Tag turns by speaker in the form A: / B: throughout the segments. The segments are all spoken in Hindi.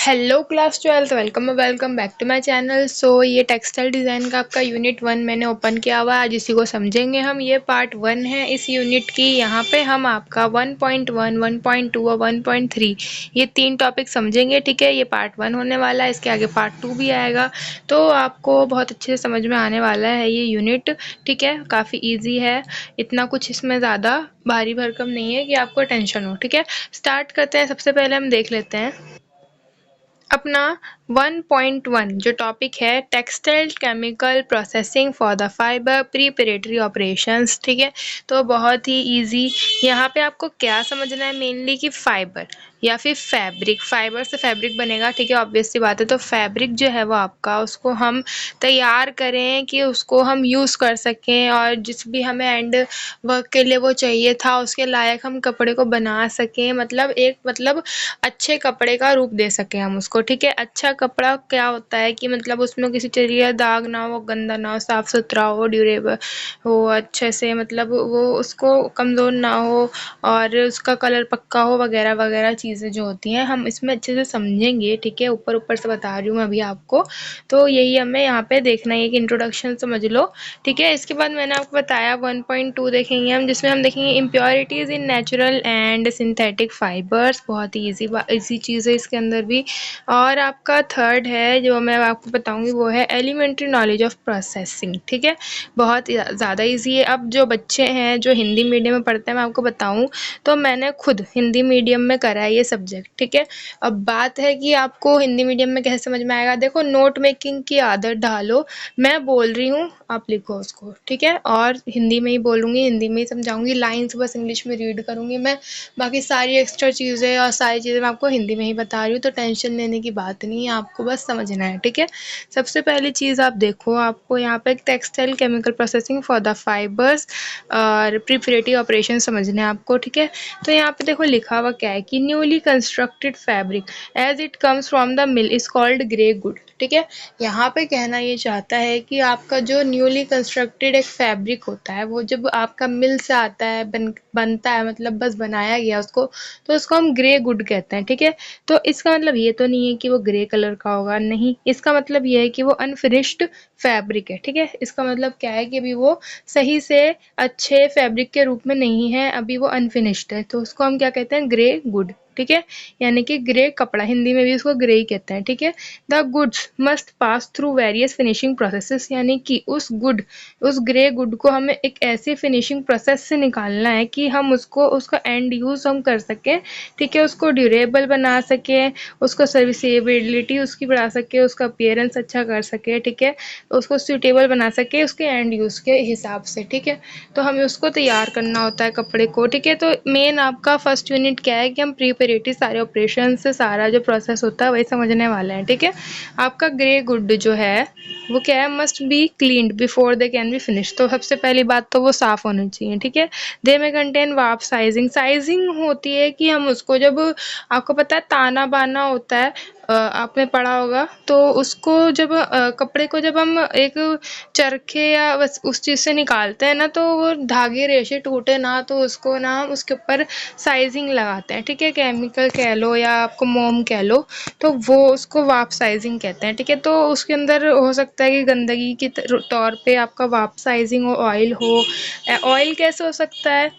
A: Hello class 12, welcome back to my channel. ये टेक्सटाइल डिज़ाइन का आपका यूनिट 1 मैंने ओपन किया हुआ है। आज इसी को समझेंगे हम। ये पार्ट 1 है इस यूनिट की। यहाँ पे हम आपका 1.1, 1.2 और 1.3 ये 3 टॉपिक समझेंगे। ठीक है, ये पार्ट 1 होने वाला है। इसके आगे पार्ट 2 भी आएगा, तो आपको बहुत अच्छे से समझ में आने वाला है ये यूनिट। ठीक है, काफ़ी ईजी है, इतना कुछ इसमें ज़्यादा भारी भरकम नहीं है कि आपको टेंशन हो। ठीक है, स्टार्ट करते हैं। सबसे पहले हम देख लेते हैं अपना 1.1 जो टॉपिक है, textile chemical processing for the fibre preparatory operations. ठीक है, तो बहुत ही इजी। यहाँ पे आपको क्या समझना है मेनली कि फाइबर या फिर फैब्रिक, फाइबर से फैब्रिक बनेगा। ठीक है, ऑब्वियस सी बात है। तो फैब्रिक जो है वो आपका, उसको हम तैयार करें कि उसको हम यूज़ कर सकें, और जिस भी हमें एंड वर्क के लिए वो चाहिए था उसके लायक हम कपड़े को बना सकें। मतलब अच्छे कपड़े का रूप दे सकें हम उसको। ठीक है, अच्छा कपड़ा क्या होता है कि मतलब उसमें किसी चीज़ का दाग ना हो, गंदा ना हो, साफ सुथरा हो, ड्यूरेबल हो, अच्छे से मतलब वो उसको कमज़ोर ना हो और उसका कलर पक्का हो, वगैरह वगैरह चीज़ें जो होती हैं हम इसमें अच्छे से समझेंगे। ठीक है, ऊपर ऊपर से बता रही हूँ मैं अभी आपको, तो यही हमें यहाँ पे देखना है कि इंट्रोडक्शन समझ लो। ठीक है, इसके बाद मैंने आपको बताया 1.2 देखेंगे हम, जिसमें हम देखेंगे impurities in natural and synthetic fibres. बहुत ही ईजी चीज़ है इसके अंदर भी। और आपका थर्ड है जो मैं आपको बताऊंगी, वो है एलिमेंट्री नॉलेज ऑफ प्रोसेसिंग। ठीक है, बहुत ज़्यादा ईजी है। अब जो बच्चे हैं जो हिंदी मीडियम में पढ़ते हैं, मैं आपको बताऊं तो मैंने खुद हिंदी मीडियम में करा है ये सब्जेक्ट। ठीक है, अब बात है कि आपको हिंदी मीडियम में कैसे समझ में आएगा। देखो, नोट मेकिंग की आदत डालो। मैं बोल रही हूँ, आप लिखो उसको। ठीक है, और हिंदी में ही बोलूँगी, हिंदी में ही समझाऊंगी। लाइन्स बस इंग्लिश में रीड करूँगी मैं, बाकी सारी एक्स्ट्रा चीज़ें और सारी चीज़ें मैं आपको हिंदी में ही बता रही हूँ। तो टेंशन लेने की बात नहीं है, आपको बस समझना है। ठीक है, सबसे पहली चीज़ आप देखो, आपको यहाँ पे textile chemical processing for the fibres और प्रिपरेटिव ऑपरेशन समझने हैं आपको। ठीक है, तो यहाँ पे देखो लिखा हुआ क्या है कि newly constructed fabric as it comes from the mill is called grey good. ठीक है, यहाँ पे कहना ये चाहता है कि आपका जो न्यूली कंस्ट्रक्टेड एक फैब्रिक होता है, वो जब आपका मिल से आता है, बनता है, मतलब बस बनाया गया उसको, तो उसको हम ग्रे गुड कहते हैं। ठीक है, तो इसका मतलब ये तो नहीं है कि वो ग्रे कलर का होगा, नहीं। इसका मतलब ये है कि वो अनफिनिश्ड फैब्रिक है। ठीक है, इसका मतलब क्या है कि अभी वो सही से अच्छे फैब्रिक के रूप में नहीं है, अभी वो अनफिनिश्ड है, तो उसको हम क्या कहते हैं, ग्रे गुड। ठीक है, यानी कि ग्रे कपड़ा, हिंदी में भी उसको ग्रे ही कहते हैं। ठीक है, the goods must pass through various finishing processes, यानी कि उस ग्रे गुड को हमें एक ऐसे फिनिशिंग प्रोसेस से निकालना है कि हम उसको, उसका एंड यूज़ हम कर सकें। ठीक है, उसको ड्यूरेबल बना सकें, उसको सर्विसेबिलिटी उसकी बढ़ा सके, उसका अपीयरेंस अच्छा कर सके। ठीक है, उसको सूटेबल बना सके उसके एंड यूज़ के हिसाब से। ठीक है, तो हमें उसको तैयार करना होता है कपड़े को। ठीक है, तो मेन आपका फर्स्ट यूनिट क्या है कि हम प्रिपरेटरी सारे ऑपरेशन से सारा जो प्रोसेस होता है वही समझने वाले हैं। ठीक है, आपका ग्रे गुड जो है वो क्या है, must be cleaned before they can be finish. तो सबसे पहली बात तो वो साफ़ होनी चाहिए। ठीक है, दे में कंटेन वार्प साइजिंग। साइजिंग होती है कि हम उसको, जब आपको पता है ताना बाना होता है, आपने पढ़ा होगा, तो उसको जब कपड़े को जब हम एक चरखे या बस उस चीज़ से निकालते हैं ना, तो वो धागे रेशे टूटे ना, तो उसको ना हम उसके ऊपर साइजिंग लगाते हैं। ठीक है, केमिकल कह लो या आपको मोम कह लो, तो वो उसको वार्प साइजिंग कहते हैं। ठीक है, तो उसके अंदर हो सकता है कि गंदगी के तौर पे आपका वार्प साइजिंग हो, ऑयल हो। ऑयल कैसे हो सकता है,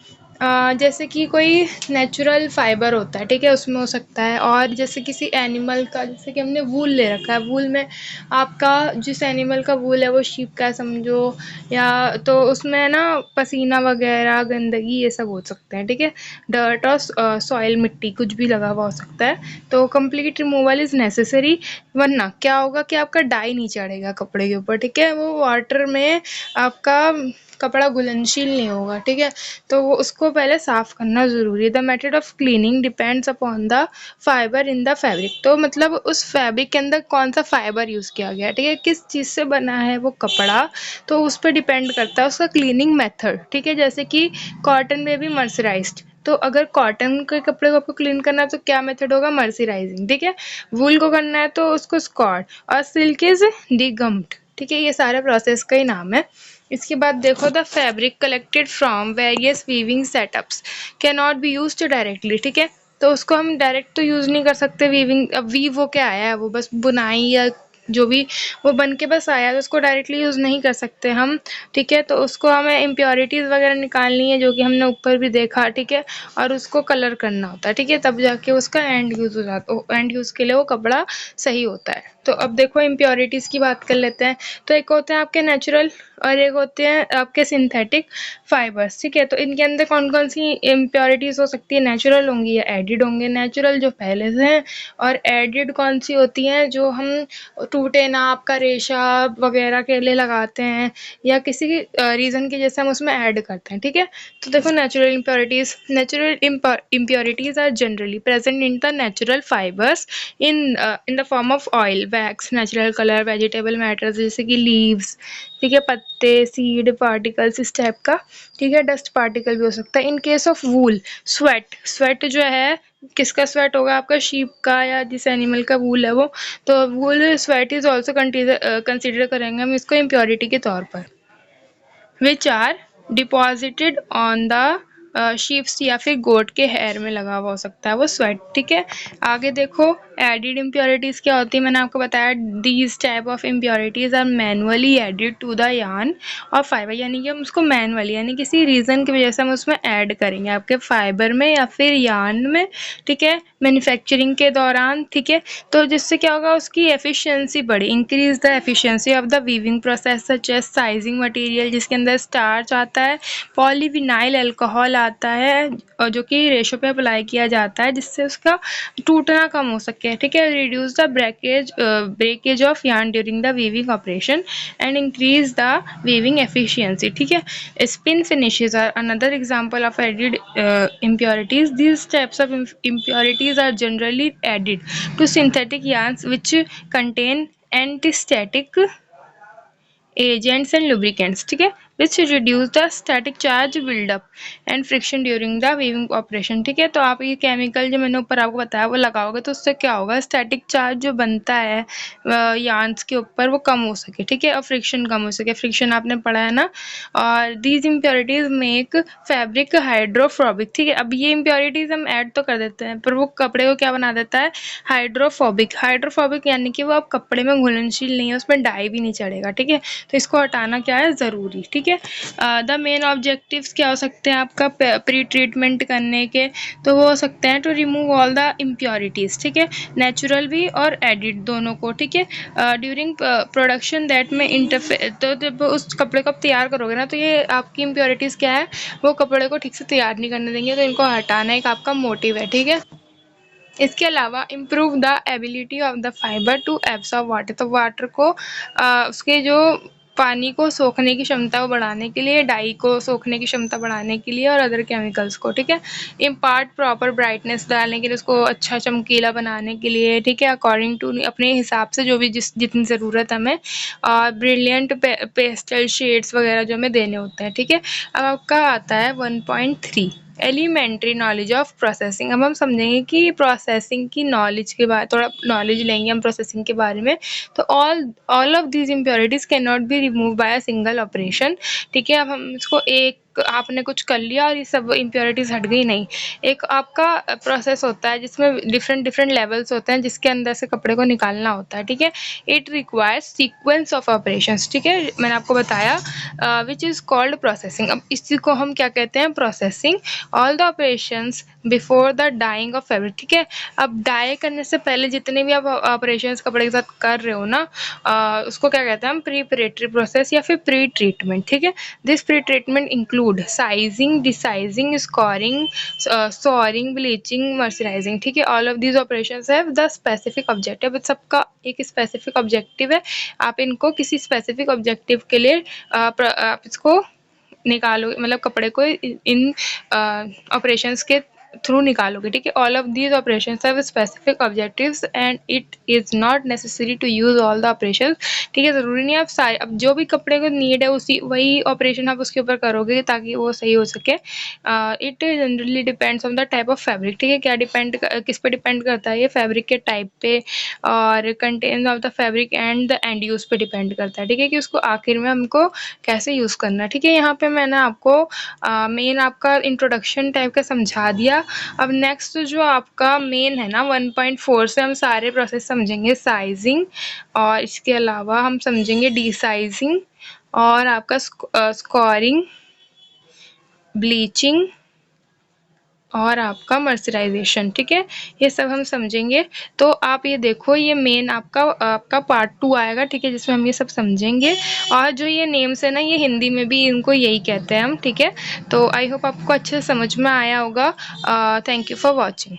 A: जैसे कि कोई नेचुरल फाइबर होता है। ठीक है, उसमें हो सकता है, और जैसे किसी एनिमल का, जैसे कि हमने वूल ले रखा है, वूल में आपका जिस एनिमल का वूल है वो शीप का समझो, या तो उसमें ना पसीना वगैरह, गंदगी, ये सब हो सकते हैं। ठीक है, डर्ट और सॉइल, मिट्टी, कुछ भी लगा हुआ हो सकता है, तो कंप्लीट रिमूवल इज़ नेसेसरी, वरना क्या होगा कि आपका डाई नहीं चढ़ेगा कपड़े के ऊपर। ठीक है, वो वाटर में आपका कपड़ा घुलनशील नहीं होगा। ठीक है, तो वो उसको पहले साफ़ करना ज़रूरी है। The method of cleaning depends upon the fibre in the fabric. तो मतलब उस फैब्रिक के अंदर कौन सा फाइबर यूज़ किया गया है, ठीक है, किस चीज़ से बना है वो कपड़ा, तो उस पर डिपेंड करता है उसका क्लीनिंग मेथड। ठीक है, जैसे कि कॉटन में भी मर्सराइज्ड, तो अगर कॉटन के कपड़े को आपको क्लीन करना है तो क्या मेथड होगा, मर्सराइजिंग। ठीक है, वूल को करना है तो उसको स्कॉट, और सिल्क इज डिगम्ड। ठीक है, ये सारे प्रोसेस का ही नाम है। इसके बाद देखो, the fabric collected from various weaving setups can not be used directly. ठीक है, तो उसको हम डायरेक्ट तो यूज़ नहीं कर सकते वीविंग। अब वीव हो के आया है, वो बस बुनाई या जो भी वो बन के बस आया, तो उसको डायरेक्टली यूज़ नहीं कर सकते हम, ठीक है। तो उसको हमें इम्प्योरिटीज़ वगैरह निकालनी है, जो कि हमने ऊपर भी देखा, ठीक है, और उसको कलर करना होता है, ठीक है, तब जाके उसका एंड यूज़ हो जाता, एंड यूज़ के लिए वो कपड़ा सही होता है। तो अब देखो इम्प्योरिटीज़ की बात कर लेते हैं। तो एक होते हैं आपके नेचुरल और एक होते हैं आपके सिंथेटिक फाइबर्स, ठीक है। तो इनके अंदर कौन कौन सी इम्प्योरिटीज़ हो सकती है, नेचुरल होंगी या एडिड होंगे। नेचुरल जो पहले से हैं, और एडिड कौन सी होती हैं, जो हम टूटे ना आपका रेशा वगैरह के लिए लगाते हैं, या किसी रीज़न की जैसे हम उसमें ऐड करते हैं, ठीक है। तो देखो natural impurities are generally present in the natural fibres in the form of oil, wax, natural colour, vegetable matters जैसे कि लीव्स, ठीक है, पत्ते, सीड पार्टिकल्स, इस टाइप का, ठीक है। डस्ट पार्टिकल भी हो सकता है। In case of wool, sweat जो है, किसका स्वेट होगा, आपका शीप का या जिस एनिमल का वूल है वो, तो wool sweat is also consider करेंगे हम इसको इम्प्योरिटी के तौर पर, which are deposited on the sheep's या फिर गोट के हेयर में लगा हुआ हो सकता है वो स्वेट, ठीक है। आगे देखो एडिड इम्प्योरिटीज़ क्या होती है, मैंने आपको बताया these type of impurities are manually added to the yarn और फाइबर, यानी कि हम उसको मैनुअली यानी किसी रीज़न की वजह से हम उसमें ऐड करेंगे आपके फाइबर में या फिर यार्न में, ठीक है, मैन्युफैक्चरिंग के दौरान, ठीक है। तो जिससे क्या होगा, उसकी एफिशिएंसी बढ़े, increase the efficiency of the weaving process such as sizing material, जिसके अंदर स्टार्च आता है, पॉलीविनाइल अल्कोहल आता है, और जो कि रेशो पे अप्लाई किया जाता है जिससे उसका टूटना कम हो सके, ठीक है। Reduce the breakage of yarn during the weaving operation and increase the weaving efficiency, ठीक है। Spin finishes are another example of added impurities. These types of impurities are generally added to synthetic yarns which contain antistatic agents and lubricants, ठीक है, which reduce the static charge buildup and friction during the weaving operation, ठीक है। तो आप ये केमिकल जो मैंने ऊपर आपको बताया वो लगाओगे तो उससे क्या होगा, स्टैटिक चार्ज जो बनता है यार्न्स के ऊपर वो कम हो सके, ठीक है, और फ्रिक्शन कम हो सके, फ्रिक्शन आपने पढ़ा है ना। और these impurities make fabric hydrophobic, ठीक है। अब ये इम्प्योरिटीज हम ऐड तो कर देते हैं पर वो कपड़े को क्या बना देता है, हाइड्रोफोबिक यानी कि वो अब कपड़े में घुलनशील नहीं है, उसमें डाई भी नहीं चढ़ेगा, ठीक है। तो इसको हटाना क्या है, ज़रूरी, ठीक है। द मेन ऑब्जेक्टिव्स क्या हो सकते हैं आपका प्री ट्रीटमेंट करने के, तो वो हो सकते हैं to remove all the impurities, ठीक है, नेचुरल भी और एडिड दोनों को, ठीक है। ड्यूरिंग प्रोडक्शन दैट में इंटरफेयर, तो जब उस कपड़े को आप तैयार करोगे ना, तो ये आपकी इम्प्योरिटीज़ क्या है, वो कपड़े को ठीक से तैयार नहीं करने देंगे, तो इनको हटाना एक आपका मोटिव है, ठीक है। इसके अलावा improve the ability of the fibre to absorb water, तो वाटर को उसके जो पानी को सोखने की क्षमता को बढ़ाने के लिए, डाई को सोखने की क्षमता बढ़ाने के लिए और अदर केमिकल्स को, ठीक है। इम्पार्ट प्रॉपर ब्राइटनेस डालने के लिए, उसको अच्छा चमकीला बनाने के लिए, ठीक है, अकॉर्डिंग टू अपने हिसाब से जो भी जितनी ज़रूरत हमें, और ब्रिलियंट पेस्टल शेड्स वगैरह जो हमें देने होते हैं, ठीक है। अब आपका आता है 1.3 एलिमेंट्री नॉलेज ऑफ प्रोसेसिंग। अब हम समझेंगे कि प्रोसेसिंग की नॉलेज के बारे, थोड़ा नॉलेज लेंगे हम प्रोसेसिंग के बारे में। तो all of these impurities can not be remove by a single operation, ठीक है। अब हम इसको एक आपने कुछ कर लिया और ये सब इम्प्योरिटीज हट गई, नहीं, एक आपका प्रोसेस होता है जिसमें डिफरेंट लेवल्स होते हैं जिसके अंदर से कपड़े को निकालना होता है, ठीक है। It requires sequence of operations, ठीक है, मैंने आपको बताया विच इज़ कॉल्ड प्रोसेसिंग। अब इसी को हम क्या कहते हैं, processing. All the operations before the dyeing of fabric, ठीक है। अब डाई करने से पहले जितने भी आप ऑपरेशंस कपड़े के साथ कर रहे हो ना, उसको क्या कहते हैं हम, प्रीपरेटरी प्रोसेस या फिर प्री ट्रीटमेंट, ठीक है। This pre treatment include sizing, desizing, scouring, souring, bleaching, mercerising, ठीक है। All of these operations have the specific objective, सबका एक स्पेसिफिक ऑब्जेक्टिव है, आप इनको किसी स्पेसिफिक ऑब्जेक्टिव के लिए आप इसको निकालो, मतलब कपड़े को इन ऑपरेशंस के थ्रू निकालोगे, ठीक है। All of these operations have specific objectives and it is not necessary to use all the operations, ठीक है। ज़रूरी नहीं आप सारे, अब जो भी कपड़े को नीड है उसी वही ऑपरेशन आप उसके ऊपर करोगे ताकि वो सही हो सके। It generally depends on the type of fabric, ठीक है। क्या डिपेंड, किस पे डिपेंड करता है ये, फैब्रिक के टाइप पे और content of the fabric and the end use पे डिपेंड करता है, ठीक है, कि उसको आखिर में हमको कैसे यूज़ करना है, ठीक है। यहाँ पे मैंने आपको मेन आपका इंट्रोडक्शन टाइप का समझा दिया अब नेक्स्ट जो आपका मेन है ना 1.4 से हम सारे प्रोसेस समझेंगे, साइजिंग, और इसके अलावा हम समझेंगे डीसाइजिंग और आपका स्कोरिंग, ब्लीचिंग और आपका मर्सराइजेशन। ठीक है, ये सब हम समझेंगे। तो आप ये देखो, ये मेन आपका पार्ट 2 आएगा, ठीक है, जिसमें हम ये सब समझेंगे। और जो ये नेम्स है ना, ये हिंदी में भी इनको यही कहते हैं हम। ठीक है, तो आई होप आपको अच्छे से समझ में आया होगा। Thank you for watching.